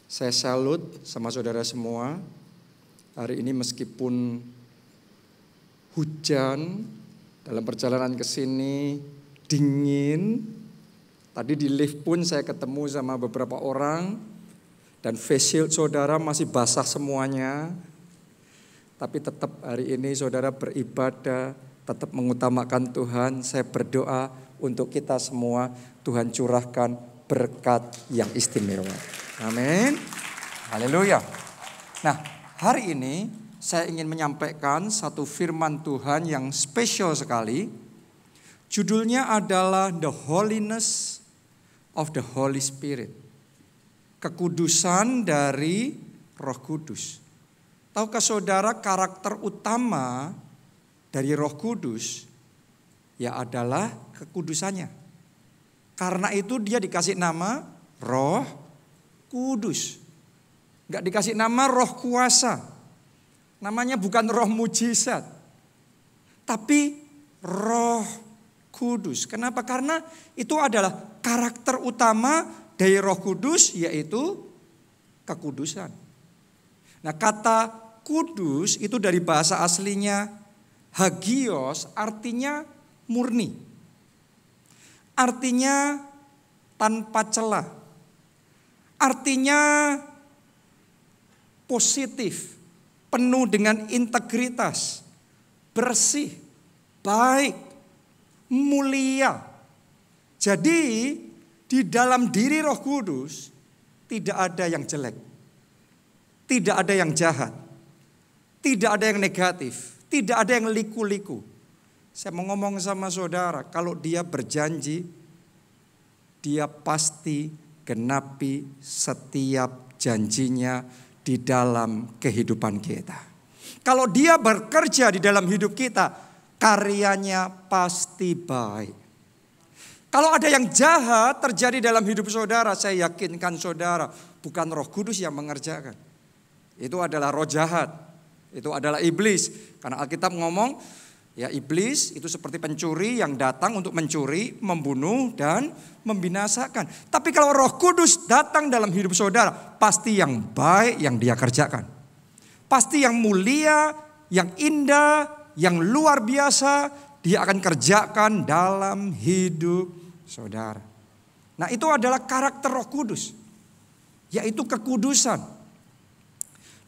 Saya salut sama saudara semua. Hari ini meskipun hujan, dalam perjalanan ke sini dingin. Tadi di lift pun saya ketemu sama beberapa orang dan face shield saudara masih basah semuanya. Tapi tetap hari ini saudara beribadah, tetap mengutamakan Tuhan. Saya berdoa untuk kita semua, Tuhan curahkan berkat yang istimewa. Amin. Haleluya. Nah, hari ini saya ingin menyampaikan satu firman Tuhan yang spesial sekali. Judulnya adalah The Holiness of the Holy Spirit. Kekudusan dari Roh Kudus. Tahukah saudara karakter utama dari Roh Kudus? Ya adalah kekudusannya. Karena itu dia dikasih nama Roh Kudus. Enggak dikasih nama Roh Kuasa. Namanya bukan Roh Mujizat. Tapi Roh Kudus. Kenapa? Karena itu adalah karakter utama dari Roh Kudus, yaitu kekudusan. Nah, kata kudus itu dari bahasa aslinya hagios, artinya murni. Artinya tanpa celah. Artinya positif, penuh dengan integritas, bersih, baik, mulia. Jadi di dalam diri Roh Kudus tidak ada yang jelek, tidak ada yang jahat, tidak ada yang negatif, tidak ada yang liku-liku. Saya mau ngomong sama saudara, kalau dia berjanji, dia pasti genapi setiap janjinya di dalam kehidupan kita. Kalau dia bekerja di dalam hidup kita, karyanya pasti baik. Kalau ada yang jahat terjadi dalam hidup saudara, saya yakinkan saudara, bukan Roh Kudus yang mengerjakan. Itu adalah roh jahat, itu adalah iblis. Karena Alkitab ngomong, ya iblis itu seperti pencuri yang datang untuk mencuri, membunuh, dan membinasakan. Tapi kalau Roh Kudus datang dalam hidup saudara, pasti yang baik yang dia kerjakan. Pasti yang mulia, yang indah, yang luar biasa, dia akan kerjakan dalam hidup saudara. Nah, itu adalah karakter Roh Kudus, yaitu kekudusan.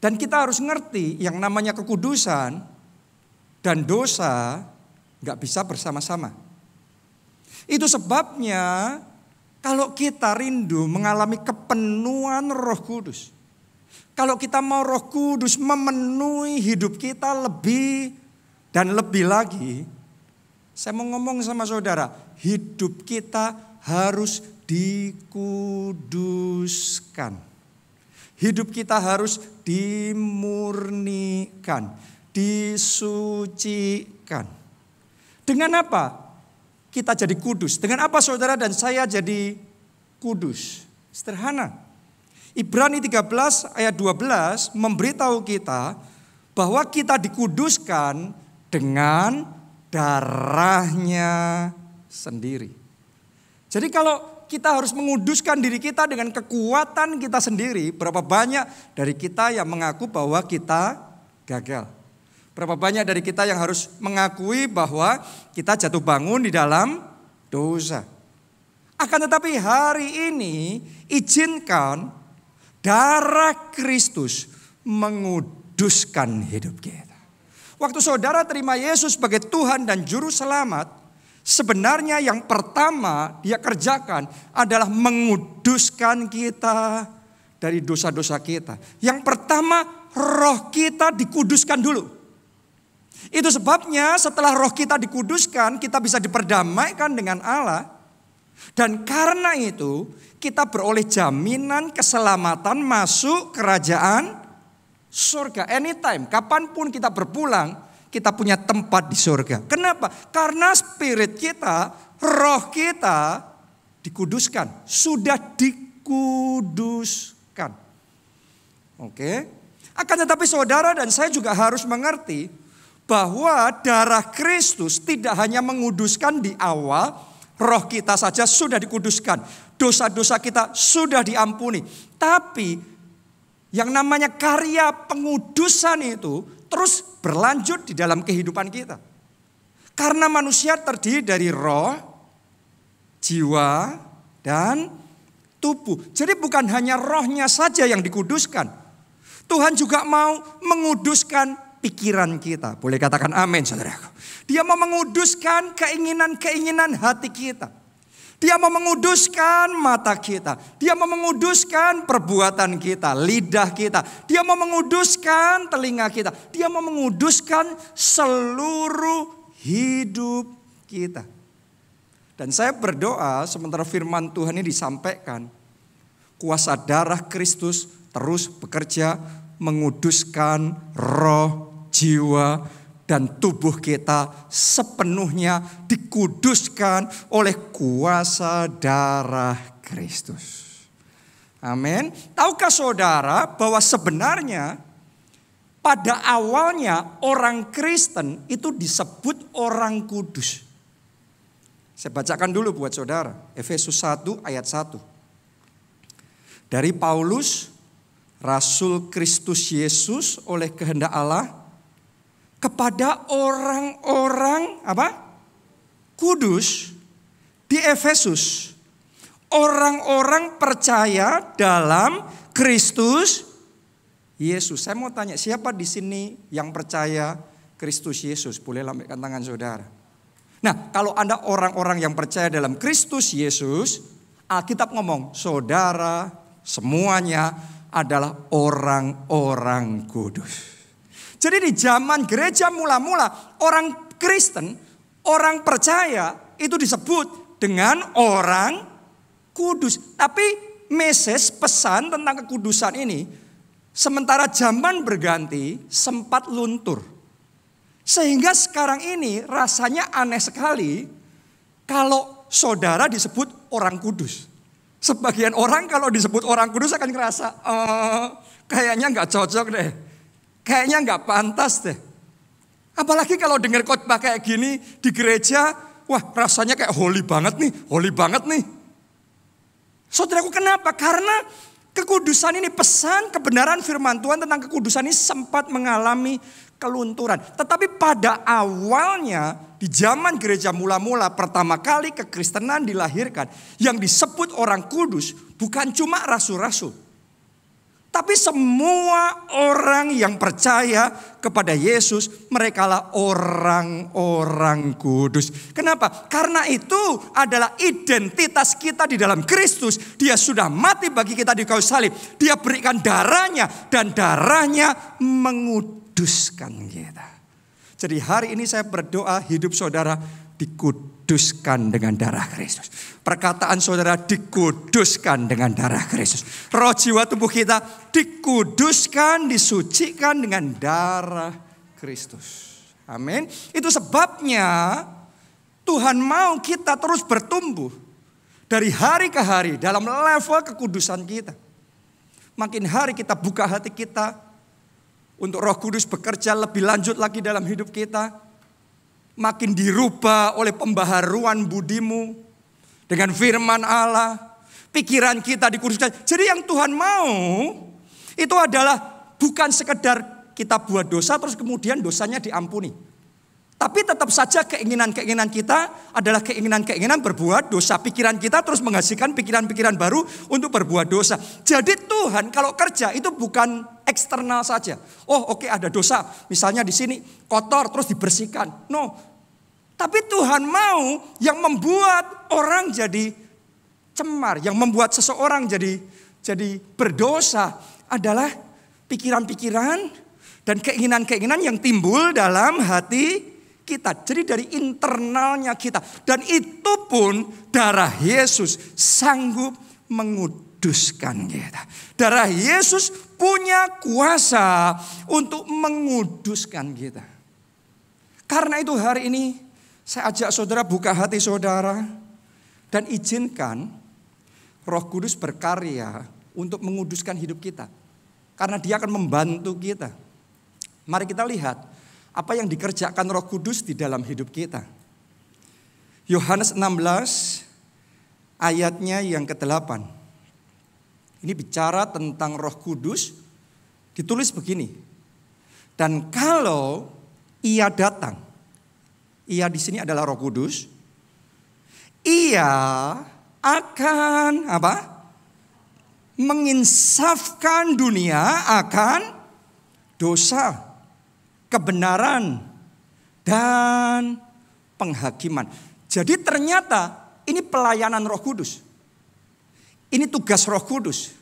Dan kita harus ngerti yang namanya kekudusan dan dosa gak bisa bersama-sama. Itu sebabnya kalau kita rindu mengalami kepenuhan Roh Kudus. Kalau kita mau Roh Kudus memenuhi hidup kita lebih dan lebih lagi. Saya mau ngomong sama saudara, hidup kita harus dikuduskan. Hidup kita harus dimurnikan, disucikan. Dengan apa kita jadi kudus? Dengan apa saudara dan saya jadi kudus? Sederhana. Ibrani 13 ayat 12 memberitahu kita bahwa kita dikuduskan dengan darahnya sendiri. Jadi kalau kita harus menguduskan diri kita dengan kekuatan kita sendiri, berapa banyak dari kita yang mengaku bahwa kita gagal? Berapa banyak dari kita yang harus mengakui bahwa kita jatuh bangun di dalam dosa. Akan tetapi hari ini izinkan darah Kristus menguduskan hidup kita. Waktu saudara terima Yesus sebagai Tuhan dan Juru Selamat, sebenarnya yang pertama dia kerjakan adalah menguduskan kita dari dosa-dosa kita. Yang pertama roh kita dikuduskan dulu. Itu sebabnya setelah roh kita dikuduskan, kita bisa diperdamaikan dengan Allah. Dan karena itu kita beroleh jaminan keselamatan masuk kerajaan surga. Anytime, kapanpun kita berpulang, kita punya tempat di surga. Kenapa? Karena spirit kita, roh kita dikuduskan. Sudah dikuduskan. Oke. Akan tetapi saudara dan saya juga harus mengerti bahwa darah Kristus tidak hanya menguduskan di awal, roh kita saja sudah dikuduskan. Dosa-dosa kita sudah diampuni. Tapi Yang namanya karya pengudusan itu terus berlanjut di dalam kehidupan kita. Karena manusia terdiri dari roh, jiwa, dan tubuh. Jadi bukan hanya rohnya saja yang dikuduskan. Tuhan juga mau menguduskan pikiran kita. Boleh katakan amin, saudaraku. Dia mau menguduskan keinginan-keinginan hati kita. Dia mau menguduskan mata kita. Dia mau menguduskan perbuatan kita, lidah kita. Dia mau menguduskan telinga kita. Dia mau menguduskan seluruh hidup kita. Dan saya berdoa sementara firman Tuhan ini disampaikan, kuasa darah Kristus terus bekerja menguduskan roh, jiwa, dan tubuh kita sepenuhnya dikuduskan oleh kuasa darah Kristus. Amin. Tahukah saudara bahwa sebenarnya pada awalnya orang Kristen itu disebut orang kudus. Saya bacakan dulu buat saudara. Efesus 1 ayat 1. Dari Paulus, Rasul Kristus Yesus oleh kehendak Allah, kepada orang-orang kudus di Efesus. Orang-orang percaya dalam Kristus Yesus. Saya mau tanya, siapa di sini yang percaya Kristus Yesus? Boleh lambaikan tangan saudara. Nah, kalau Anda orang-orang yang percaya dalam Kristus Yesus, Alkitab ngomong, saudara semuanya adalah orang-orang kudus. Jadi di zaman gereja mula-mula, orang Kristen, orang percaya itu disebut dengan orang kudus. Tapi message, pesan tentang kekudusan ini, sementara zaman berganti sempat luntur. Sehingga sekarang ini rasanya aneh sekali kalau saudara disebut orang kudus. Sebagian orang kalau disebut orang kudus akan ngerasa, kayaknya gak cocok deh. Kayaknya gak pantas deh. Apalagi kalau dengar khotbah kayak gini di gereja, wah rasanya kayak holy banget nih. Saudaraku, kenapa? Karena kekudusan ini, pesan kebenaran firman Tuhan tentang kekudusan ini sempat mengalami kelunturan. Tetapi pada awalnya di zaman gereja mula-mula pertama kali kekristenan dilahirkan, yang disebut orang kudus bukan cuma rasul-rasul. Tapi semua orang yang percaya kepada Yesus, merekalah orang-orang kudus. Kenapa? Karena itu adalah identitas kita di dalam Kristus. Dia sudah mati bagi kita di kayu salib. Dia berikan darahnya dan darahnya menguduskan kita. Jadi hari ini saya berdoa hidup saudara dikuduskan dengan darah Kristus. Perkataan saudara dikuduskan dengan darah Kristus. Roh, jiwa, tubuh kita dikuduskan, disucikan dengan darah Kristus. Amin. Itu sebabnya Tuhan mau kita terus bertumbuh dari hari ke hari dalam level kekudusan kita. Makin hari kita buka hati kita untuk Roh Kudus bekerja lebih lanjut lagi dalam hidup kita. Makin dirubah oleh pembaharuan budimu dengan firman Allah. Pikiran kita dikuduskan. Jadi yang Tuhan mau itu adalah bukan sekedar kita buat dosa terus kemudian dosanya diampuni. Tapi tetap saja keinginan-keinginan kita adalah keinginan-keinginan berbuat dosa. Pikiran kita terus menghasilkan pikiran-pikiran baru untuk berbuat dosa. Jadi Tuhan kalau kerja itu bukan eksternal saja. Oh oke, ada dosa. Misalnya di sini kotor terus dibersihkan. No. Tapi Tuhan mau yang membuat orang jadi cemar. Yang membuat seseorang jadi berdosa adalah pikiran-pikiran dan keinginan-keinginan yang timbul dalam hati kita. Jadi dari internalnya kita. Dan itu pun darah Yesus sanggup menguduskan kita. Darah Yesus punya kuasa untuk menguduskan kita. Karena itu hari ini saya ajak saudara buka hati saudara. Dan izinkan Roh Kudus berkarya untuk menguduskan hidup kita. Karena dia akan membantu kita. Mari kita lihat apa yang dikerjakan Roh Kudus di dalam hidup kita. Yohanes 16 ayatnya yang ke-8. Ini bicara tentang Roh Kudus Ditulis begini. Dan kalau ia datang, ia di sini adalah Roh Kudus, ia akan apa? Menginsafkan dunia akan dosa, kebenaran, dan penghakiman. Jadi ternyata ini pelayanan Roh Kudus. Ini tugas Roh Kudus.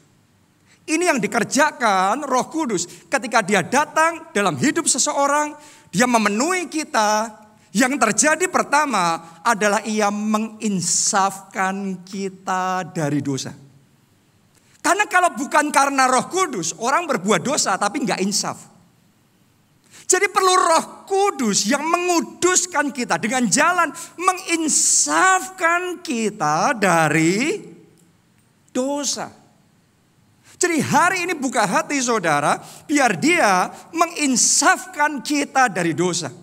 Ini yang dikerjakan Roh Kudus ketika dia datang dalam hidup seseorang, dia memenuhi kita. Yang terjadi pertama adalah ia menginsafkan kita dari dosa. Karena kalau bukan karena Roh Kudus, orang berbuat dosa tapi nggak insaf. Jadi perlu Roh Kudus yang menguduskan kita dengan jalan menginsafkan kita dari dosa. Jadi hari ini buka hati saudara, biar dia menginsafkan kita dari dosa.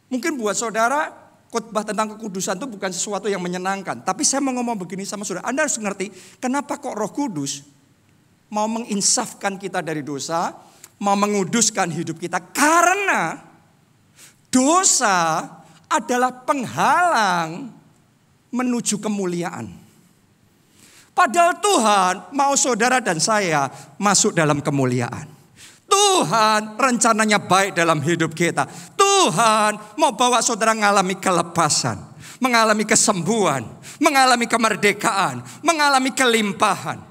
Mungkin buat saudara, khotbah tentang kekudusan itu bukan sesuatu yang menyenangkan. Tapi saya mau ngomong begini sama saudara, Anda harus ngerti kenapa kok Roh Kudus mau menginsafkan kita dari dosa, mau menguduskan hidup kita. Karena dosa adalah penghalang menuju kemuliaan. Padahal Tuhan mau saudara dan saya masuk dalam kemuliaan. Tuhan rencananya baik dalam hidup kita. Tuhan mau bawa saudara mengalami kelepasan, mengalami kesembuhan, mengalami kemerdekaan, mengalami kelimpahan.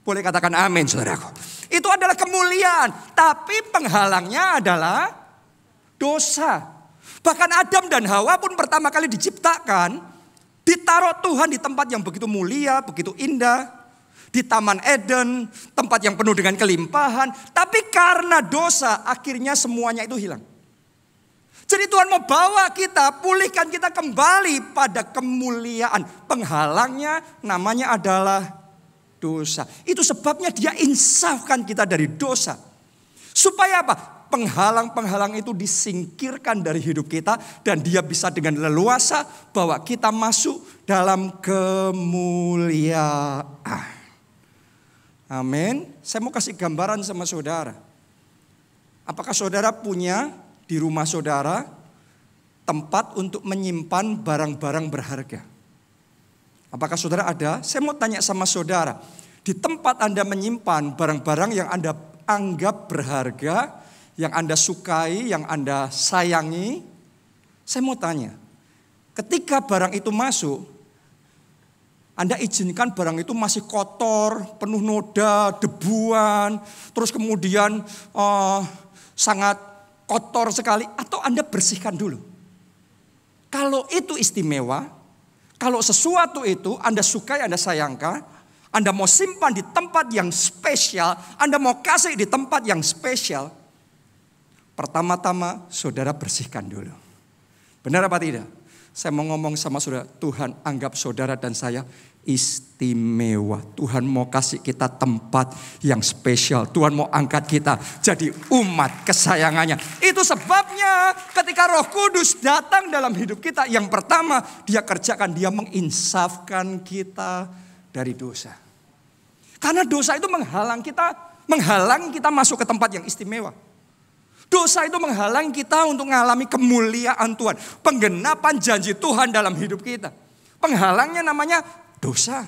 Boleh katakan amin saudaraku. Itu adalah kemuliaan. Tapi penghalangnya adalah dosa. Bahkan Adam dan Hawa pun pertama kali diciptakan, ditaruh Tuhan di tempat yang begitu mulia, begitu indah. Di Taman Eden, tempat yang penuh dengan kelimpahan. Tapi karena dosa, akhirnya semuanya itu hilang. Jadi Tuhan mau bawa kita, pulihkan kita kembali pada kemuliaan. Penghalangnya namanya adalah dosa. Itu sebabnya dia insafkan kita dari dosa. Supaya apa? Penghalang-penghalang itu disingkirkan dari hidup kita. Dan dia bisa dengan leluasa bawa kita masuk dalam kemuliaan. Amin. Saya mau kasih gambaran sama saudara. Apakah saudara punya di rumah saudara tempat untuk menyimpan barang-barang berharga? Apakah saudara ada? Saya mau tanya sama saudara. Di tempat Anda menyimpan barang-barang yang Anda anggap berharga, yang Anda sukai, yang Anda sayangi. Saya mau tanya. Ketika barang itu masuk, Anda izinkan barang itu masih kotor, penuh noda, debuan, terus kemudian sangat kotor sekali, atau Anda bersihkan dulu. Kalau itu istimewa, kalau sesuatu itu Anda sukai, Anda sayangkan, Anda mau simpan di tempat yang spesial, Anda mau kasih di tempat yang spesial, pertama-tama saudara bersihkan dulu. Benar apa tidak? Saya mau ngomong sama saudara, Tuhan anggap saudara dan saya istimewa. Tuhan mau kasih kita tempat yang spesial. Tuhan mau angkat kita jadi umat kesayangannya. Itu sebabnya ketika Roh Kudus datang dalam hidup kita, yang pertama dia kerjakan, dia menginsafkan kita dari dosa. Karena dosa itu menghalang kita masuk ke tempat yang istimewa. Dosa itu menghalang kita untuk mengalami kemuliaan Tuhan. Penggenapan janji Tuhan dalam hidup kita. Penghalangnya namanya dosa.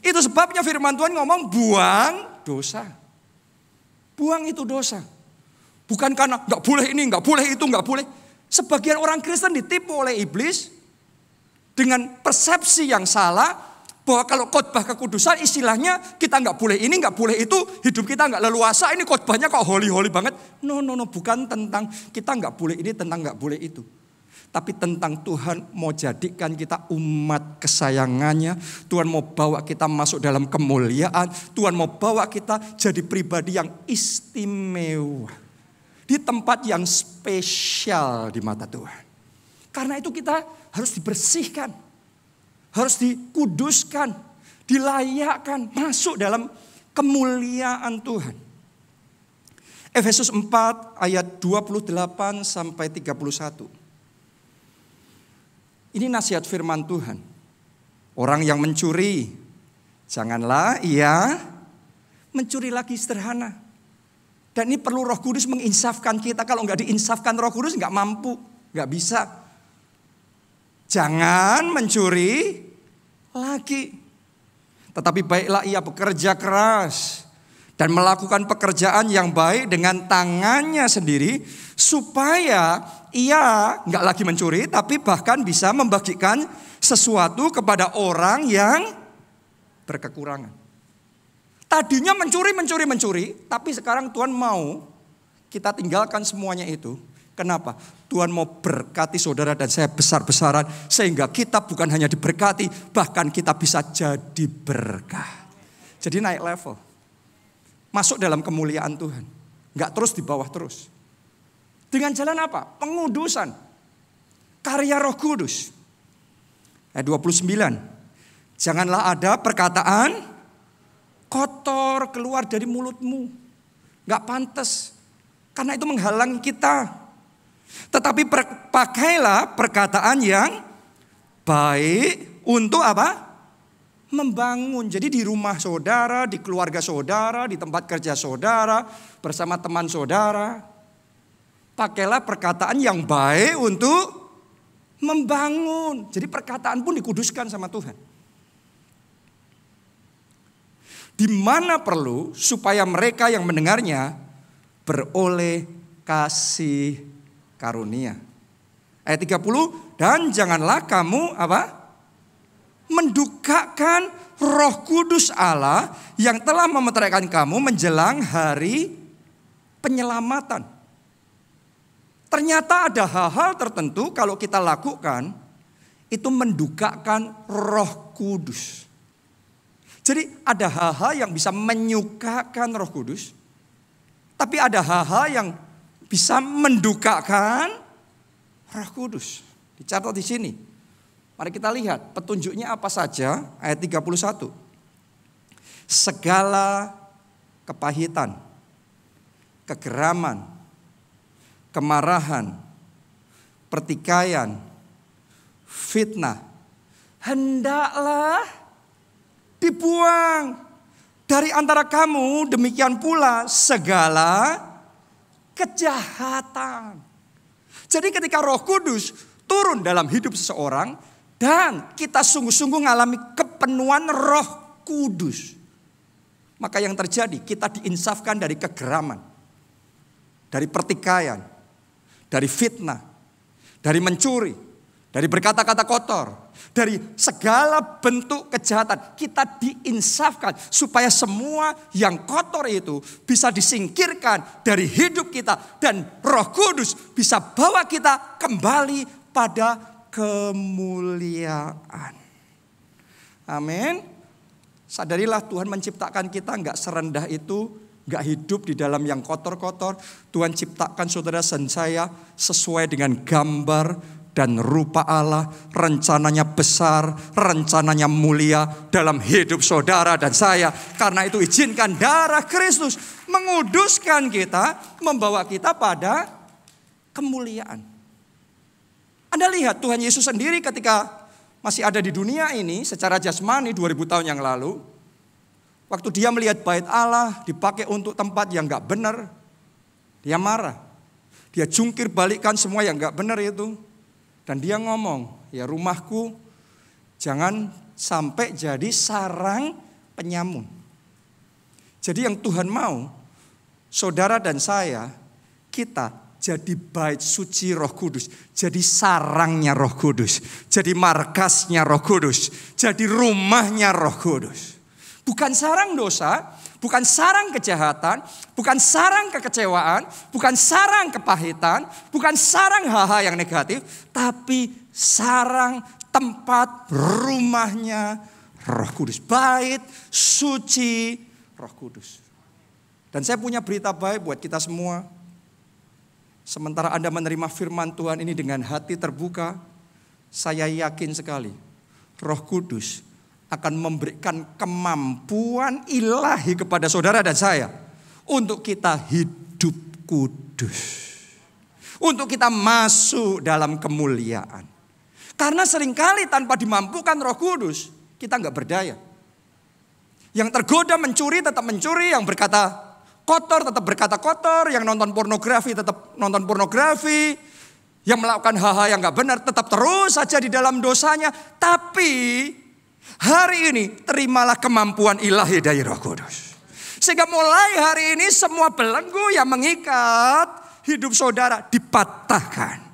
Itu sebabnya firman Tuhan ngomong buang dosa. Buang itu dosa. Bukan karena gak boleh ini, gak boleh itu, gak boleh. Sebagian orang Kristen ditipu oleh iblis dengan persepsi yang salah. Bahwa kalau khotbah kekudusan istilahnya kita nggak boleh ini, nggak boleh itu, hidup kita nggak leluasa, ini khotbahnya kok holy banget. No, bukan tentang kita nggak boleh ini, tentang nggak boleh itu. Tapi tentang Tuhan mau jadikan kita umat kesayangannya. Tuhan mau bawa kita masuk dalam kemuliaan. Tuhan mau bawa kita jadi pribadi yang istimewa. Di tempat yang spesial di mata Tuhan. Karena itu kita harus dibersihkan. Harus dikuduskan, dilayakkan, masuk dalam kemuliaan Tuhan. Efesus 4 ayat 28 sampai 31. Ini nasihat firman Tuhan. Orang yang mencuri, janganlah ia mencuri lagi sederhana. Dan ini perlu Roh Kudus menginsafkan kita. Kalau nggak diinsafkan Roh Kudus nggak mampu, nggak bisa. Jangan mencuri lagi. Tetapi baiklah ia bekerja keras dan melakukan pekerjaan yang baik dengan tangannya sendiri, supaya ia nggak lagi mencuri, tapi bahkan bisa membagikan sesuatu kepada orang yang berkekurangan. Tadinya mencuri, tapi sekarang Tuhan mau kita tinggalkan semuanya itu. Kenapa? Tuhan mau berkati saudara dan saya besar-besaran, sehingga kita bukan hanya diberkati, bahkan kita bisa jadi berkah. Jadi naik level. Masuk dalam kemuliaan Tuhan. Gak terus di bawah terus. Dengan jalan apa? Pengudusan. Karya Roh Kudus. Ayat 29. Janganlah ada perkataan kotor keluar dari mulutmu. Gak pantas. Karena itu menghalangi kita. Tetapi pakailah perkataan yang baik untuk apa? Membangun. Jadi di rumah saudara, di keluarga saudara, di tempat kerja saudara, bersama teman saudara. Pakailah perkataan yang baik untuk membangun. Jadi perkataan pun dikuduskan sama Tuhan. Di mana perlu supaya mereka yang mendengarnya beroleh kasih karunia. Ayat 30, dan janganlah kamu apa? Mendukakan Roh Kudus Allah yang telah memeteraikan kamu menjelang hari penyelamatan. Ternyata ada hal-hal tertentu kalau kita lakukan itu mendukakan Roh Kudus. Jadi ada hal-hal yang bisa menyukakan Roh Kudus, tapi ada hal-hal yang bisa mendukakan Roh Kudus. Dicatat di sini. Mari kita lihat petunjuknya apa saja. Ayat 31. Segala kepahitan, kegeraman, kemarahan, pertikaian, fitnah, hendaklah dibuang dari antara kamu, demikian pula segala kejahatan. Jadi ketika Roh Kudus turun dalam hidup seseorang dan kita sungguh-sungguh mengalami kepenuhan Roh Kudus, maka yang terjadi kita diinsafkan dari kegeraman, dari pertikaian, dari fitnah, dari mencuri, dari berkata-kata kotor, dari segala bentuk kejahatan. Kita diinsafkan supaya semua yang kotor itu bisa disingkirkan dari hidup kita. Dan Roh Kudus bisa bawa kita kembali pada kemuliaan. Amin. Sadarilah Tuhan menciptakan kita gak serendah itu, gak hidup di dalam yang kotor-kotor. Tuhan ciptakan saudara dan saya sesuai dengan gambar dan rupa Allah. Rencananya besar, rencananya mulia dalam hidup saudara dan saya. Karena itu izinkan darah Kristus menguduskan kita, membawa kita pada kemuliaan. Anda lihat Tuhan Yesus sendiri ketika masih ada di dunia ini secara jasmani 2000 tahun yang lalu. Waktu dia melihat bait Allah dipakai untuk tempat yang gak benar, dia marah. Dia jungkir balikkan semua yang gak benar itu. Dan dia ngomong, ya rumahku jangan sampai jadi sarang penyamun. Jadi yang Tuhan mau, saudara dan saya, kita jadi bait suci Roh Kudus. Jadi sarangnya Roh Kudus. Jadi markasnya Roh Kudus. Jadi rumahnya Roh Kudus. Bukan sarang dosa, bukan sarang kejahatan, bukan sarang kekecewaan, bukan sarang kepahitan, bukan sarang hal-hal yang negatif, tapi sarang tempat rumahnya Roh Kudus. Bait suci Roh Kudus. Dan saya punya berita baik buat kita semua. Sementara Anda menerima firman Tuhan ini dengan hati terbuka, saya yakin sekali Roh Kudus akan memberikan kemampuan ilahi kepada saudara dan saya untuk kita hidup kudus, untuk kita masuk dalam kemuliaan. Karena seringkali tanpa dimampukan Roh Kudus kita nggak berdaya. Yang tergoda mencuri tetap mencuri, yang berkata kotor tetap berkata kotor, yang nonton pornografi tetap nonton pornografi, yang melakukan hal-hal yang gak benar tetap terus saja di dalam dosanya. Tapi hari ini terimalah kemampuan ilahi dari Roh Kudus. Sehingga mulai hari ini semua belenggu yang mengikat hidup saudara dipatahkan.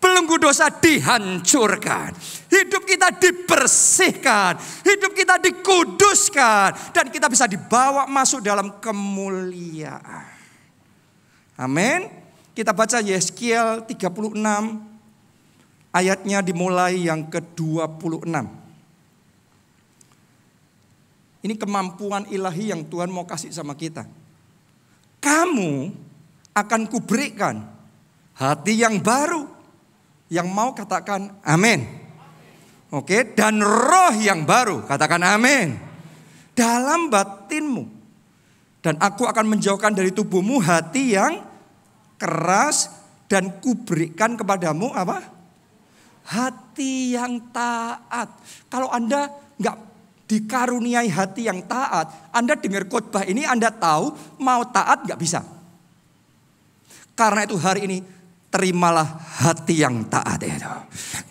Belenggu dosa dihancurkan. Hidup kita dibersihkan. Hidup kita dikuduskan. Dan kita bisa dibawa masuk dalam kemuliaan. Amin. Kita baca Yeskiel 36. Ayatnya dimulai yang ke-26. Ini kemampuan ilahi yang Tuhan mau kasih sama kita. Kamu akan kuberikan hati yang baru. Yang mau katakan amin. Oke, dan roh yang baru, katakan amin. Dalam batinmu. Dan aku akan menjauhkan dari tubuhmu hati yang keras dan kuberikan kepadamu apa? Hati yang taat. Kalau Anda nggak dikaruniai hati yang taat, Anda dengar khotbah ini Anda tahu mau taat nggak bisa. Karena itu hari ini terimalah hati yang taat itu.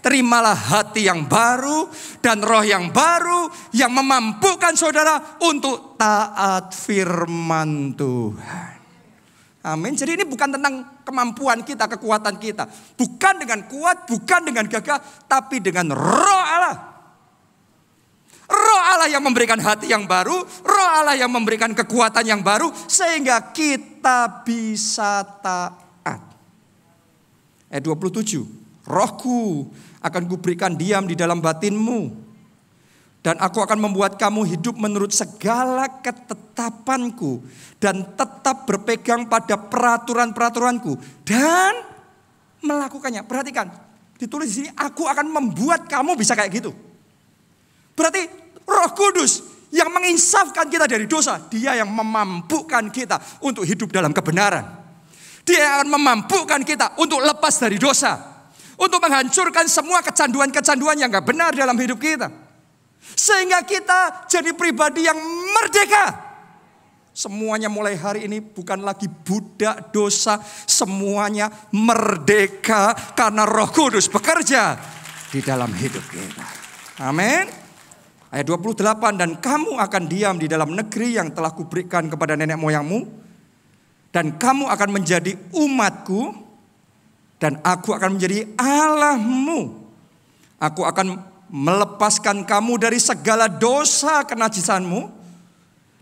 Terimalah hati yang baru dan roh yang baru yang memampukan saudara untuk taat firman Tuhan. Amin. Jadi ini bukan tentang kemampuan kita, kekuatan kita. Bukan dengan kuat, bukan dengan gagah, tapi dengan roh Allah. Roh Allah yang memberikan hati yang baru, roh Allah yang memberikan kekuatan yang baru, sehingga kita bisa taat. Ayat 27, rohku akan kuberikan diam di dalam batinmu. Dan aku akan membuat kamu hidup menurut segala ketetapanku. Dan tetap berpegang pada peraturan-peraturanku. Dan melakukannya. Perhatikan, ditulis di sini, aku akan membuat kamu bisa kayak gitu. Berarti Roh Kudus yang menginsafkan kita dari dosa. Dia yang memampukan kita untuk hidup dalam kebenaran. Dia akan memampukan kita untuk lepas dari dosa. Untuk menghancurkan semua kecanduan-kecanduan yang gak benar dalam hidup kita. Sehingga kita jadi pribadi yang merdeka. Semuanya mulai hari ini bukan lagi budak dosa. Semuanya merdeka karena Roh Kudus bekerja di dalam hidup kita. Amin. Ayat 28, dan kamu akan diam di dalam negeri yang telah kuberikan kepada nenek moyangmu. Dan kamu akan menjadi umatku. Dan aku akan menjadi Allahmu. Aku akan melepaskan kamu dari segala dosa kenajisanmu.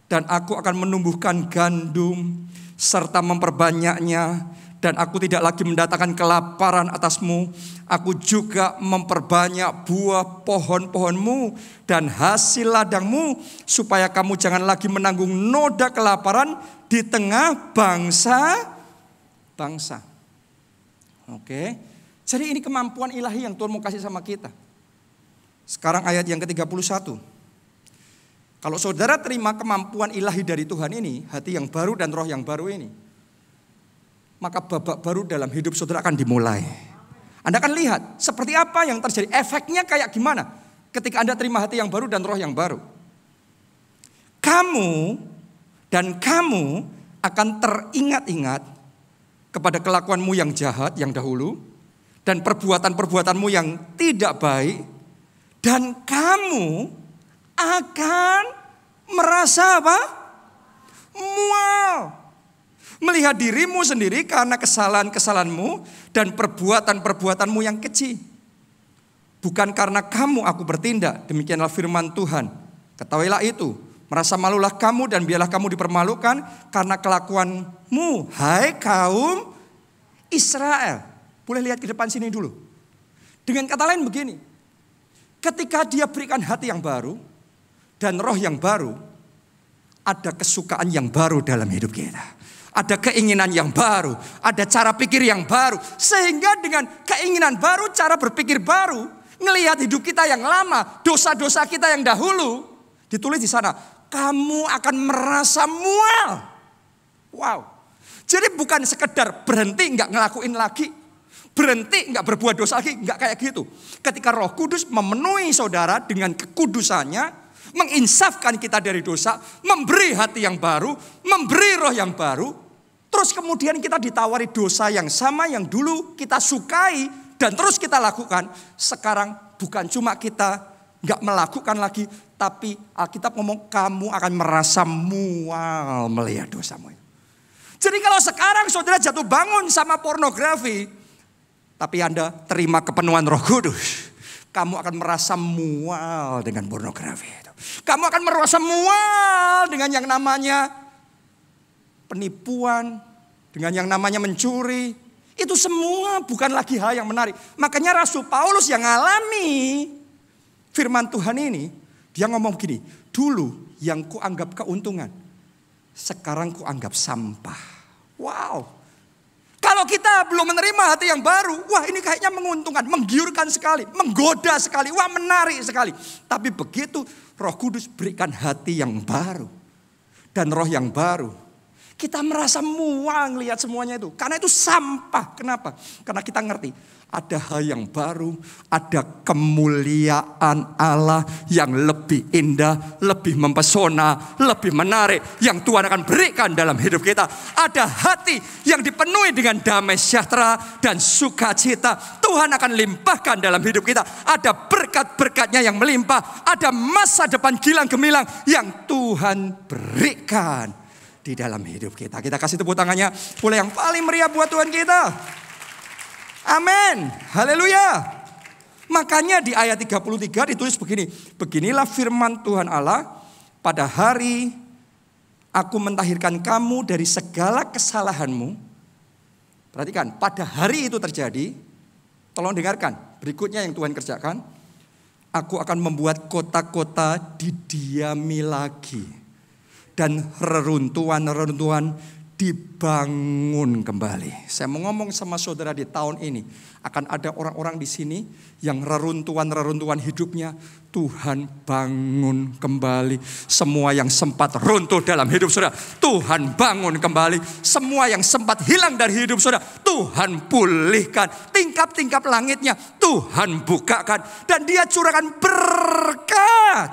Dan aku akan menumbuhkan gandum serta memperbanyaknya. Dan aku tidak lagi mendatangkan kelaparan atasmu. Aku juga memperbanyak buah pohon-pohonmu dan hasil ladangmu. Supaya kamu jangan lagi menanggung noda kelaparan di tengah bangsa-bangsa. Oke. Jadi ini kemampuan ilahi yang Tuhan mau kasih sama kita. Sekarang ayat yang ke-31. Kalau saudara terima kemampuan ilahi dari Tuhan ini, hati yang baru dan roh yang baru ini, maka babak baru dalam hidup saudara akan dimulai. Anda akan lihat seperti apa yang terjadi. Efeknya kayak gimana ketika Anda terima hati yang baru dan roh yang baru. Kamu akan teringat-ingat kepada kelakuanmu yang jahat yang dahulu. Dan perbuatan-perbuatanmu yang tidak baik. Dan kamu akan merasa apa? Mual. Melihat dirimu sendiri karena kesalahan-kesalahanmu dan perbuatan-perbuatanmu yang keji. Bukan karena kamu aku bertindak, demikianlah firman Tuhan. Ketahuilah itu. Merasa malulah kamu dan biarlah kamu dipermalukan karena kelakuanmu, hai kaum Israel. Boleh lihat ke depan sini dulu. Dengan kata lain begini. Ketika dia berikan hati yang baru dan roh yang baru, ada kesukaan yang baru dalam hidup kita. Ada keinginan yang baru, ada cara pikir yang baru. Sehingga dengan keinginan baru, cara berpikir baru, ngelihat hidup kita yang lama, dosa-dosa kita yang dahulu, ditulis di sana, kamu akan merasa mual. Wow. Jadi bukan sekedar berhenti nggak ngelakuin lagi. Berhenti nggak berbuat dosa lagi. Nggak kayak gitu. Ketika Roh Kudus memenuhi saudara dengan kekudusannya, menginsafkan kita dari dosa, memberi hati yang baru, memberi roh yang baru. Terus kemudian kita ditawari dosa yang sama yang dulu kita sukai dan terus kita lakukan. Sekarang bukan cuma kita nggak melakukan lagi, tapi Alkitab ngomong kamu akan merasa mual melihat dosamu. Jadi kalau sekarang saudara jatuh bangun sama pornografi, tapi Anda terima kepenuhan Roh Kudus, kamu akan merasa mual dengan pornografi itu. Kamu akan merasa mual dengan yang namanya penipuan, dengan yang namanya mencuri. Itu semua bukan lagi hal yang menarik. Makanya Rasul Paulus yang alami firman Tuhan ini, dia ngomong begini, dulu yang kuanggap keuntungan, sekarang kuanggap sampah. Wow. Kalau kita belum menerima hati yang baru, wah ini kayaknya menguntungkan, menggiurkan sekali, menggoda sekali, wah menarik sekali. Tapi begitu Roh Kudus berikan hati yang baru dan roh yang baru, kita merasa mual lihat semuanya itu. Karena itu sampah. Kenapa? Karena kita ngerti ada hal yang baru, ada kemuliaan Allah yang lebih indah, lebih mempesona, lebih menarik yang Tuhan akan berikan dalam hidup kita. Ada hati yang dipenuhi dengan damai sejahtera dan sukacita. Tuhan akan limpahkan dalam hidup kita. Ada berkat-berkatnya yang melimpah, ada masa depan gilang gemilang yang Tuhan berikan di dalam hidup kita. Kita kasih tepuk tangannya boleh yang paling meriah buat Tuhan kita. Amin. Haleluya. Makanya di ayat 33 ditulis begini. Beginilah firman Tuhan Allah. Pada hari aku mentahirkan kamu dari segala kesalahanmu. Perhatikan, pada hari itu terjadi. Tolong dengarkan. Berikutnya yang Tuhan kerjakan. Aku akan membuat kota-kota didiami lagi. Dan reruntuhan-reruntuhan dibangun kembali. Saya mau ngomong sama saudara di tahun ini. Akan ada orang-orang di sini yang reruntuhan-reruntuhan hidupnya Tuhan bangun kembali. Semua yang sempat runtuh dalam hidup saudara, Tuhan bangun kembali. Semua yang sempat hilang dari hidup saudara, Tuhan pulihkan. Tingkap-tingkap langitnya Tuhan bukakan. Dan Dia curahkan berkat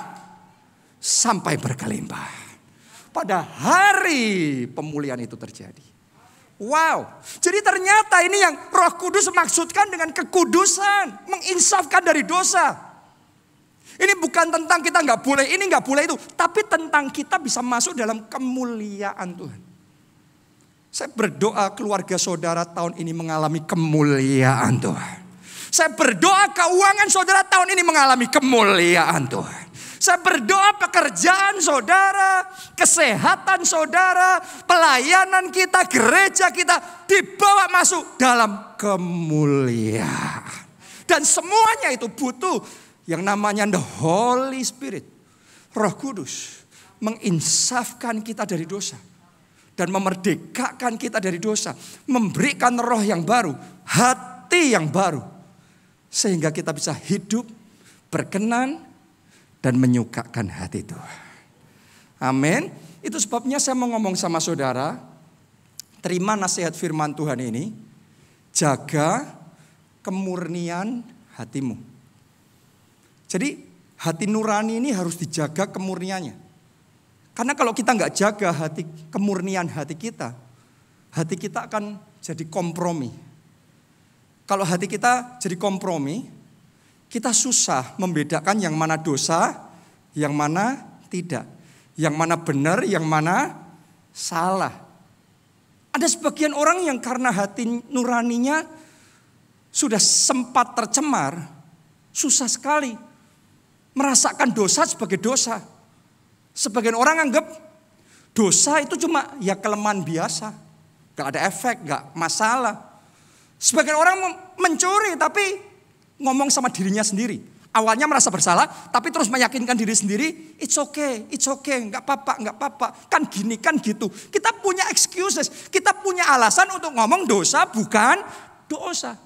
sampai berkelimpah. Pada hari pemulihan itu terjadi. Wow. Jadi ternyata ini yang Roh Kudus maksudkan dengan kekudusan. Menginsafkan dari dosa. Ini bukan tentang kita nggak boleh ini, nggak boleh itu. Tapi tentang kita bisa masuk dalam kemuliaan Tuhan. Saya berdoa keluarga saudara tahun ini mengalami kemuliaan Tuhan. Saya berdoa keuangan saudara tahun ini mengalami kemuliaan Tuhan. Saya berdoa pekerjaan saudara, kesehatan saudara, pelayanan kita, gereja kita dibawa masuk dalam kemuliaan. Dan semuanya itu butuh yang namanya the Holy Spirit. Roh Kudus menginsafkan kita dari dosa. Dan memerdekakan kita dari dosa. Memberikan roh yang baru, hati yang baru. Sehingga kita bisa hidup berkenan dan menyukakan hati Tuhan. Amin. Itu sebabnya saya mau ngomong sama saudara. Terima nasihat firman Tuhan ini. Jaga kemurnian hatimu. Jadi hati nurani ini harus dijaga kemurniannya. Karena kalau kita nggak jaga kemurnian hati kita akan jadi kompromi. Kalau hati kita jadi kompromi, kita susah membedakan yang mana dosa, yang mana tidak. Yang mana benar, yang mana salah. Ada sebagian orang yang karena hati nuraninya sudah sempat tercemar, susah sekali merasakan dosa sebagai dosa. Sebagian orang anggap dosa itu cuma ya kelemahan biasa. Gak ada efek, gak masalah. Sebagian orang mencuri tapi ngomong sama dirinya sendiri. Awalnya merasa bersalah, tapi terus meyakinkan diri sendiri, it's okay, gak apa-apa, kan gini, kan gitu. Kita punya excuses, kita punya alasan untuk ngomong dosa bukan dosa.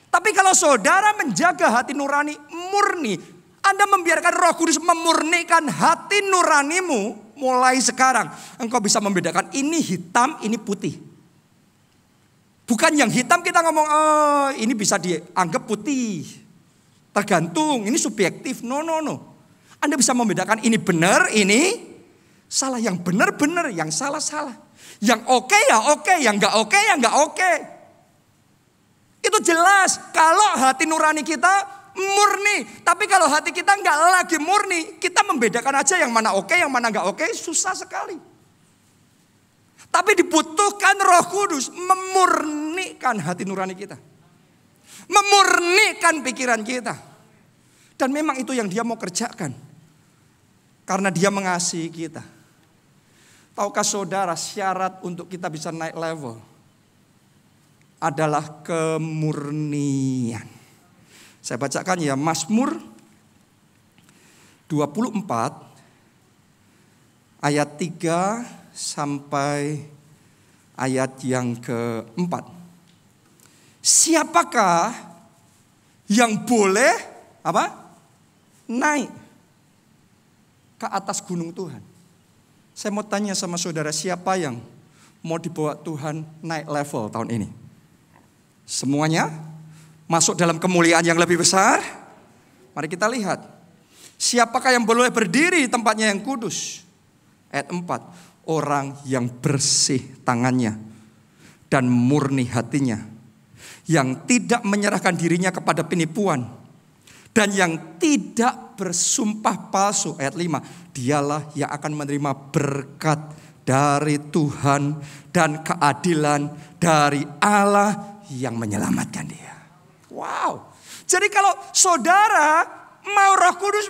Tapi kalau saudara menjaga hati nurani murni, Anda membiarkan Roh Kudus memurnikan hati nuranimu, mulai sekarang engkau bisa membedakan ini hitam, ini putih. Bukan yang hitam kita ngomong, oh ini bisa dianggap putih. Tergantung, ini subjektif. No. Anda bisa membedakan ini benar, ini salah. Yang benar-benar, yang salah-salah. Yang oke ya oke, yang nggak oke ya nggak oke. Itu jelas kalau hati nurani kita murni. Tapi kalau hati kita nggak lagi murni, kita membedakan aja yang mana oke, yang mana nggak oke, susah sekali. Tapi dibutuhkan Roh Kudus memurnikan hati nurani kita. Memurnikan pikiran kita. Dan memang itu yang Dia mau kerjakan. Karena Dia mengasihi kita. Tahukah saudara, syarat untuk kita bisa naik level adalah kemurnian. Saya bacakan ya, Mazmur 24 ayat 3 sampai ayat yang keempat. Siapakah yang boleh naik ke atas gunung Tuhan? Saya mau tanya sama saudara, siapa yang mau dibawa Tuhan naik level tahun ini? Semuanya masuk dalam kemuliaan yang lebih besar? Mari kita lihat. Siapakah yang boleh berdiri di tempatnya yang kudus? Ayat 4. Orang yang bersih tangannya dan murni hatinya. Yang tidak menyerahkan dirinya kepada penipuan. Dan yang tidak bersumpah palsu. Ayat 5. Dialah yang akan menerima berkat dari Tuhan dan keadilan dari Allah yang menyelamatkan dia. Wow. Jadi kalau saudara mau Roh Kudus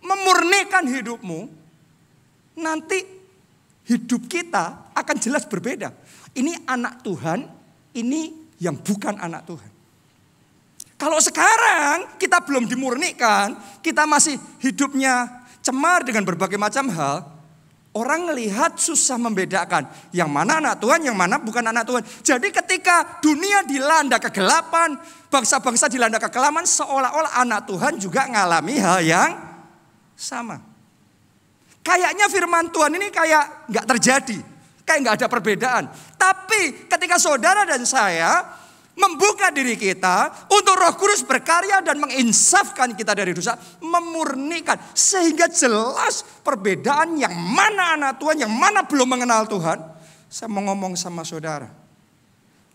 memurnikan hidupmu, nanti hidup kita akan jelas berbeda. Ini anak Tuhan, ini yang bukan anak Tuhan. Kalau sekarang kita belum dimurnikan, kita masih hidupnya cemar dengan berbagai macam hal, orang melihat susah membedakan yang mana anak Tuhan, yang mana bukan anak Tuhan. Jadi ketika dunia dilanda kegelapan, bangsa-bangsa dilanda kegelapan, seolah-olah anak Tuhan juga mengalami hal yang sama. Kayaknya firman Tuhan ini kayak nggak terjadi, kayak nggak ada perbedaan. Tapi ketika saudara dan saya membuka diri kita untuk Roh Kudus berkarya dan menginsafkan kita dari dosa, memurnikan sehingga jelas perbedaan yang mana anak Tuhan, yang mana belum mengenal Tuhan. Saya mau ngomong sama saudara,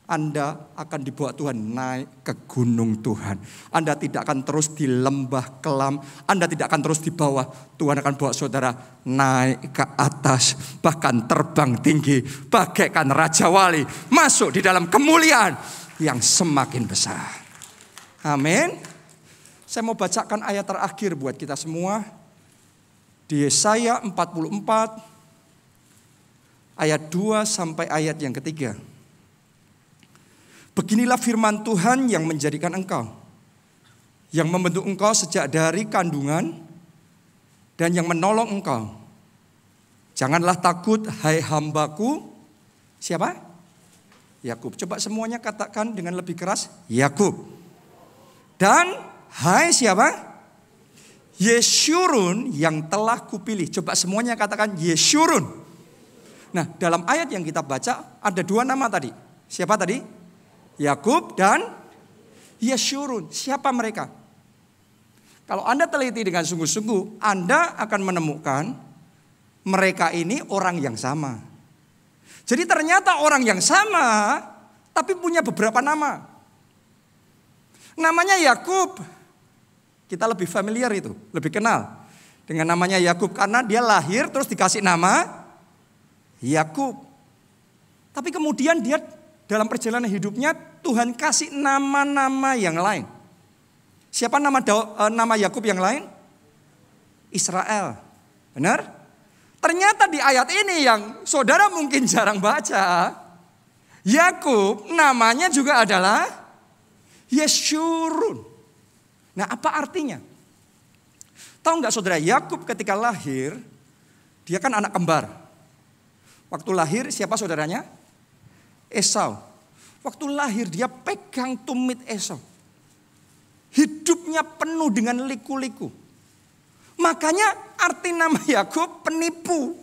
Anda akan dibawa Tuhan naik ke gunung Tuhan. Anda tidak akan terus di lembah kelam, Anda tidak akan terus di bawah. Tuhan akan bawa saudara naik ke atas, bahkan terbang tinggi bagaikan Raja Wali, masuk di dalam kemuliaan yang semakin besar. Amin. Saya mau bacakan ayat terakhir buat kita semua. Di Yesaya 44 ayat 2 sampai ayat yang ketiga. Beginilah firman Tuhan yang menjadikan engkau, yang membentuk engkau sejak dari kandungan, dan yang menolong engkau. Janganlah takut, hai hambaku. Siapa? Yakub. Coba semuanya katakan dengan lebih keras. Yakub. Dan hai siapa? Yeshurun yang telah kupilih. Coba semuanya katakan Yeshurun. Nah, dalam ayat yang kita baca ada dua nama tadi. Siapa tadi? Yakub dan Yeshurun. Siapa mereka? Kalau Anda teliti dengan sungguh-sungguh, Anda akan menemukan mereka ini orang yang sama. Jadi ternyata orang yang sama, tapi punya beberapa nama. Namanya Yakub, kita lebih familiar itu, lebih kenal dengan namanya Yakub karena dia lahir terus dikasih nama Yakub. Tapi kemudian dia dalam perjalanan hidupnya Tuhan kasih nama-nama yang lain. Siapa nama Yakub yang lain? Israel. Benar? Ternyata di ayat ini yang saudara mungkin jarang baca, Yakub namanya juga adalah Yeshurun. Nah, apa artinya? Tahu nggak saudara, Yakub ketika lahir, dia kan anak kembar. Waktu lahir siapa saudaranya? Esau. Waktu lahir dia pegang tumit Esau. Hidupnya penuh dengan liku-liku. Makanya arti nama Yakub penipu.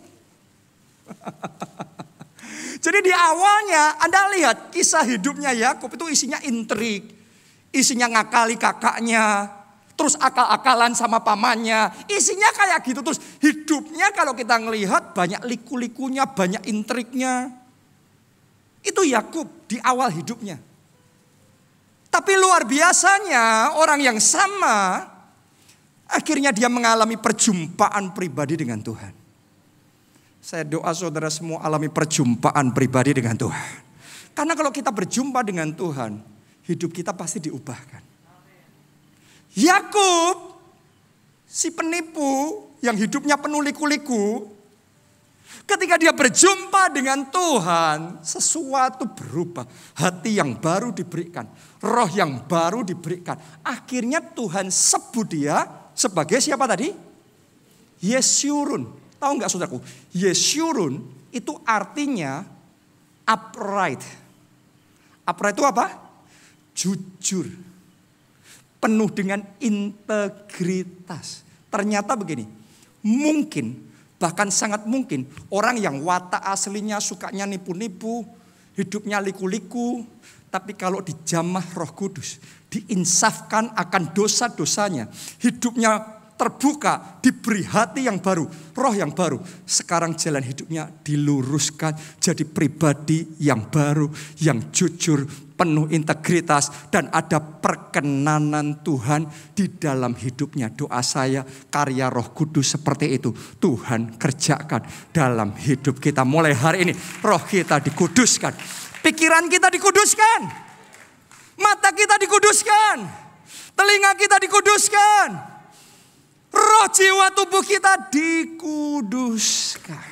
Jadi di awalnya Anda lihat kisah hidupnya Yakub itu isinya intrik, isinya ngakali kakaknya, terus akal-akalan sama pamannya. Isinya kayak gitu. Terus hidupnya kalau kita ngelihat banyak liku-likunya, banyak intriknya. Itu Yakub di awal hidupnya. Tapi luar biasanya orang yang sama akhirnya dia mengalami perjumpaan pribadi dengan Tuhan. Saya doa saudara semua alami perjumpaan pribadi dengan Tuhan. Karena kalau kita berjumpa dengan Tuhan, hidup kita pasti diubahkan. Yakub, si penipu yang hidupnya penuh liku-liku, ketika dia berjumpa dengan Tuhan, sesuatu berubah. Hati yang baru diberikan, roh yang baru diberikan. Akhirnya Tuhan sebut dia sebagai siapa tadi? Yeshurun. Tahu nggak saudaraku? Yeshurun itu artinya upright. Upright itu apa? Jujur. Penuh dengan integritas. Ternyata begini, mungkin, bahkan sangat mungkin orang yang watak aslinya sukanya nipu-nipu, hidupnya liku-liku, tapi kalau dijamah Roh Kudus, diinsafkan akan dosa-dosanya, hidupnya terbuka, diberi hati yang baru, roh yang baru. Sekarang jalan hidupnya diluruskan jadi pribadi yang baru, yang jujur, penuh integritas, dan ada perkenanan Tuhan di dalam hidupnya. Doa saya karya Roh Kudus seperti itu Tuhan kerjakan dalam hidup kita. Mulai hari ini roh kita dikuduskan, pikiran kita dikuduskan, mata kita dikuduskan, telinga kita dikuduskan. Roh, jiwa, tubuh kita dikuduskan.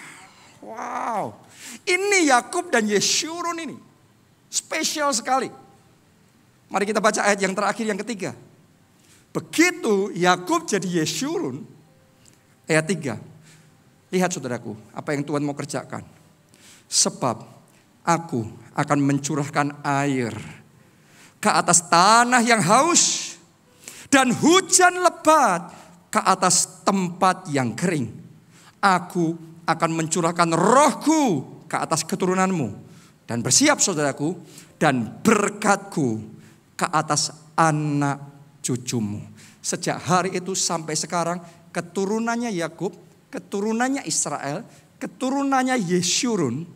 Wow. Ini Yakub dan Yeshurun ini. Spesial sekali. Mari kita baca ayat yang terakhir, yang ketiga. Begitu Yakub jadi Yeshurun. Ayat 3. Lihat saudaraku, apa yang Tuhan mau kerjakan. Sebab aku akan mencurahkan air ke atas tanah yang haus. Dan hujan lebat ke atas tempat yang kering. Aku akan mencurahkan rohku ke atas keturunanmu. Dan bersiap saudaraku, dan berkatku ke atas anak cucumu. Sejak hari itu sampai sekarang, keturunannya Yakub, keturunannya Israel, keturunannya Yeshurun,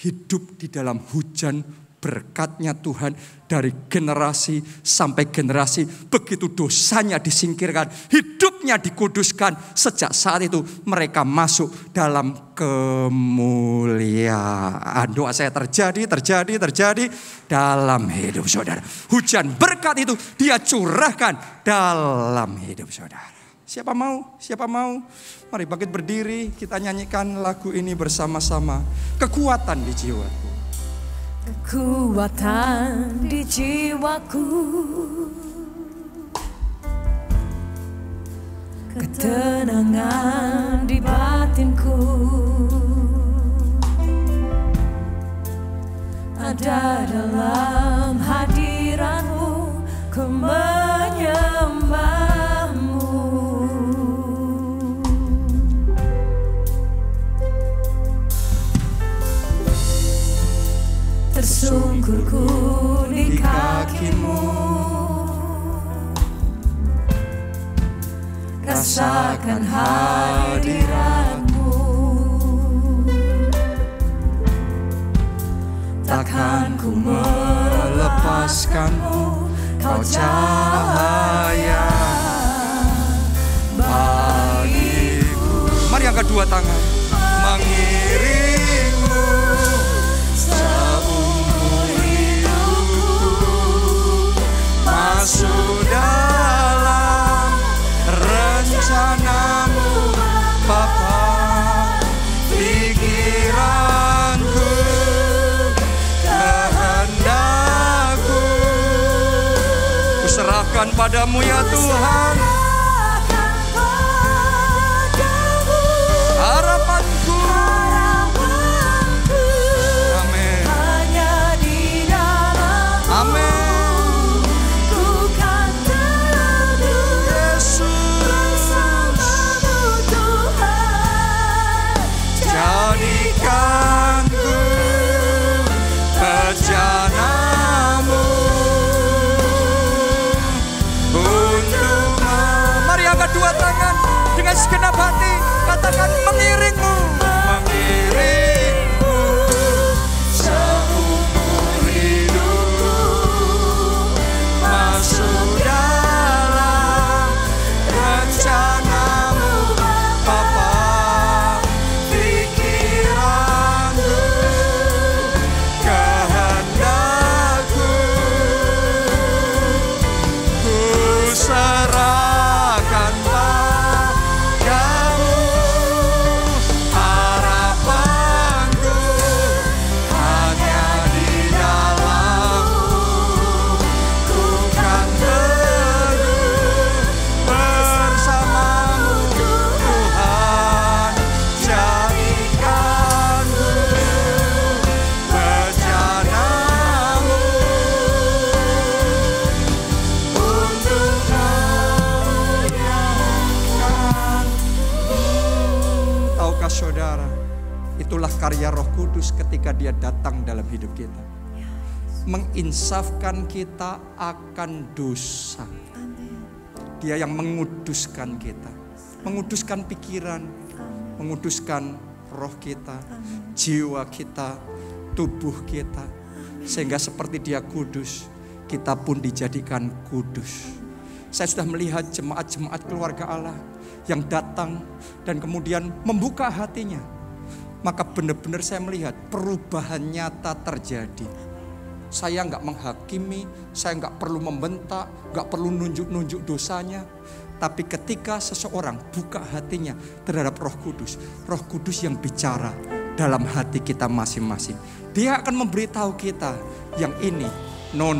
hidup di dalam hujan berkatnya Tuhan dari generasi sampai generasi. Begitu dosanya disingkirkan, hidupnya dikuduskan. Sejak saat itu mereka masuk dalam kemuliaan. Doa saya terjadi dalam hidup saudara. Hujan berkat itu dia curahkan dalam hidup saudara. Siapa mau? Siapa mau? Mari bangkit berdiri, kita nyanyikan lagu ini bersama-sama. Kekuatan di jiwaku. Kekuatan di jiwaku, ketenangan di batinku, ada dalam hadiratmu, ku menyembahmu. Tersungkurku di kakimu, rasakan hadiratmu. Takkan ku melepaskanmu, kau cahaya bagiku. Mari angkat dua tangan. Mengiringmu seumur hidupku, masuk dalam rencanamu Bapa. Pikiranku, kehendakku, kuserahkan padamu ya Tuhan. Harapanku, amin, hanya di dalam amin. ku kan teduh Yesus, bersamamu Tuhan. jadikanku bejanamu untuk Kudus ketika dia datang dalam hidup kita. Menginsafkan kita akan dosa. Dia yang menguduskan kita, menguduskan pikiran, menguduskan roh kita, jiwa kita, tubuh kita. Sehingga seperti dia kudus, kita pun dijadikan kudus. Saya sudah melihat jemaat-jemaat keluarga Allah yang datang dan kemudian membuka hatinya. Maka benar-benar saya melihat perubahan nyata terjadi. Saya enggak menghakimi, saya enggak perlu membentak, enggak perlu nunjuk-nunjuk dosanya. Tapi ketika seseorang buka hatinya terhadap Roh Kudus yang bicara dalam hati kita masing-masing. Dia akan memberitahu kita, yang ini no,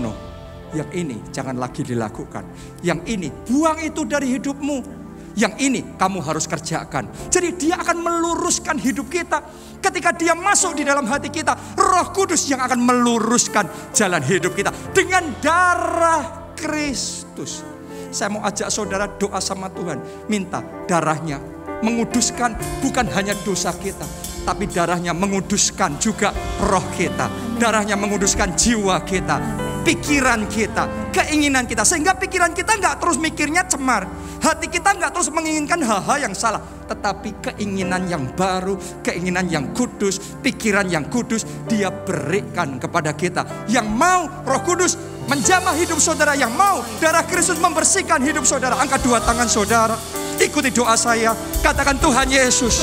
yang ini jangan lagi dilakukan. Yang ini buang itu dari hidupmu. Yang ini kamu harus kerjakan. Jadi dia akan meluruskan hidup kita. Ketika dia masuk di dalam hati kita, Roh Kudus yang akan meluruskan jalan hidup kita dengan darah Kristus. Saya mau ajak saudara doa sama Tuhan, minta darahnya menguduskan bukan hanya dosa kita, tapi darahnya menguduskan juga roh kita. Darahnya menguduskan jiwa kita, pikiran kita, keinginan kita. Sehingga pikiran kita enggak terus mikirnya cemar. Hati kita enggak terus menginginkan hal-hal yang salah. Tetapi keinginan yang baru, keinginan yang kudus, pikiran yang kudus dia berikan kepada kita. Yang mau Roh Kudus menjamah hidup saudara, yang mau darah Kristus membersihkan hidup saudara. Angkat dua tangan saudara, ikuti doa saya. Katakan, Tuhan Yesus,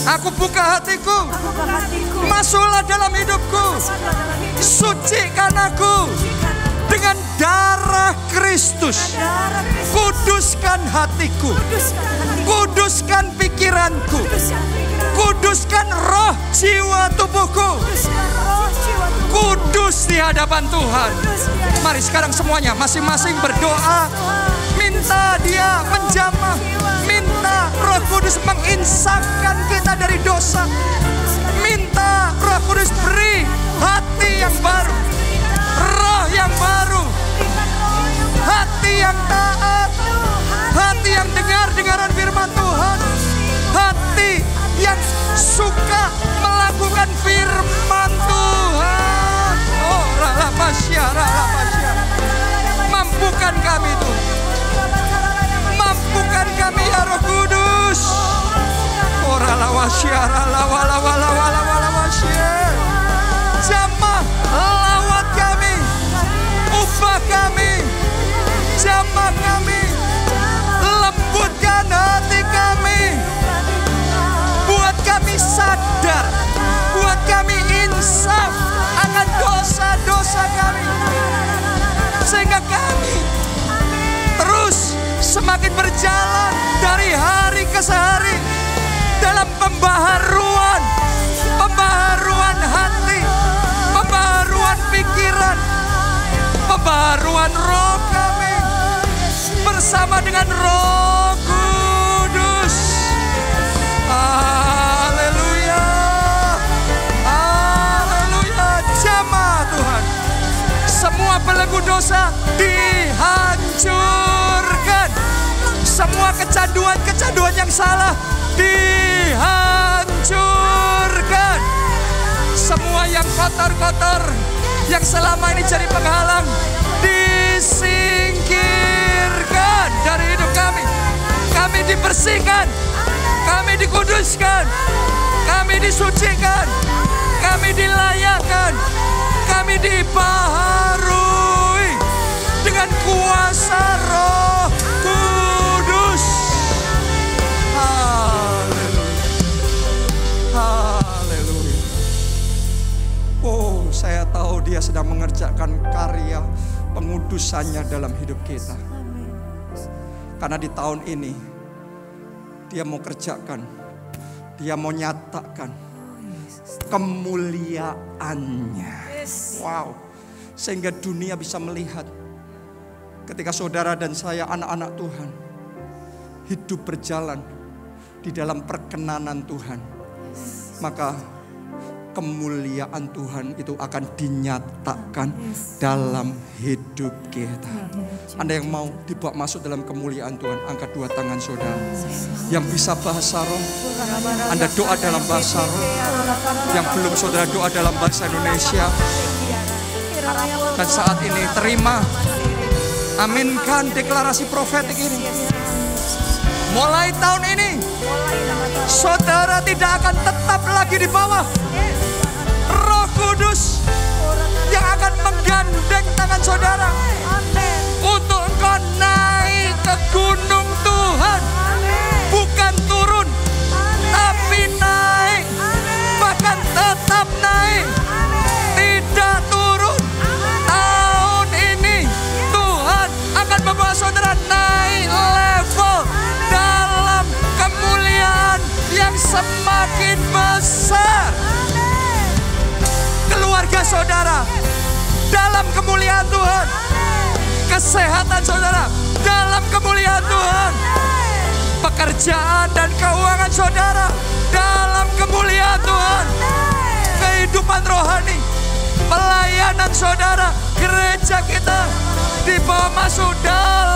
aku buka hatiku, masuklah dalam hidupku, sucikan aku dengan darah Kristus. Kuduskan hatiku, kuduskan pikiranku, kuduskan roh jiwa tubuhku. Kudus di hadapan Tuhan. Mari sekarang semuanya masing-masing berdoa, minta dia menjamah, minta Roh Kudus menginsafkan kita dari dosa. Minta Roh Kudus beri hati yang baru, roh yang baru, hati yang taat, hati yang dengar-dengaran firman Tuhan, hati yang suka melakukan firman Tuhan. Oh, ralapasya. Mampukan kami Tuhan, mampukan kami ya Roh Kudus. Oh, ralawasya. Jamah lawat kami, ubah kami, jamah kami, lembutkan hati kami, buat kami sadar, buat kami insaf akan dosa-dosa kami, sehingga kami terus semakin berjalan dari hari ke hari dalam pembaharuan hati, pembaharuan pikiran, pembaharuan roh kami bersama dengan Roh Kudus. Haleluya, haleluya. Jamah Tuhan, semua belenggu dosa dihancurkan, semua kecanduan yang salah dihancurkan, semua yang kotor-kotor yang selama ini jadi penghalang disingkirkan dari hidup kami. Kami dibersihkan, kami dikuduskan, kami disucikan, kami dilayakkan, kami dibaharui dengan kuasa Roh Kudus. Haleluya. Oh, saya tahu dia sedang mengerjakan karya pengudusannya dalam hidup kita. Karena di tahun ini dia mau kerjakan, dia mau nyatakan kemuliaannya. Wow. Sehingga dunia bisa melihat ketika saudara dan saya, anak-anak Tuhan, hidup berjalan di dalam perkenanan Tuhan, maka kemuliaan Tuhan itu akan dinyatakan dalam hidup kita. Anda yang mau dibawa masuk dalam kemuliaan Tuhan, angkat dua tangan saudara. Yang bisa bahasa roh, Anda doa dalam bahasa roh. Yang belum, saudara doa dalam bahasa Indonesia. Dan saat ini terima, aminkan deklarasi profetik ini. Mulai tahun ini, saudara tidak akan tetap lagi di bawah. Roh Kudus yang akan menggandeng tangan saudara untuk engkau naik ke gunung Tuhan. Bukan turun, tapi naik. Bahkan tetap naik, tidak turun. Tahun ini Tuhan akan membawa saudara naik level dalam kemuliaan yang semakin besar. Keluarga saudara dalam kemuliaan Tuhan. Kesehatan saudara dalam kemuliaan Tuhan. Pekerjaan dan keuangan saudara dalam kemuliaan Tuhan. Kehidupan rohani, pelayanan saudara, gereja kita dibawa masuk dalam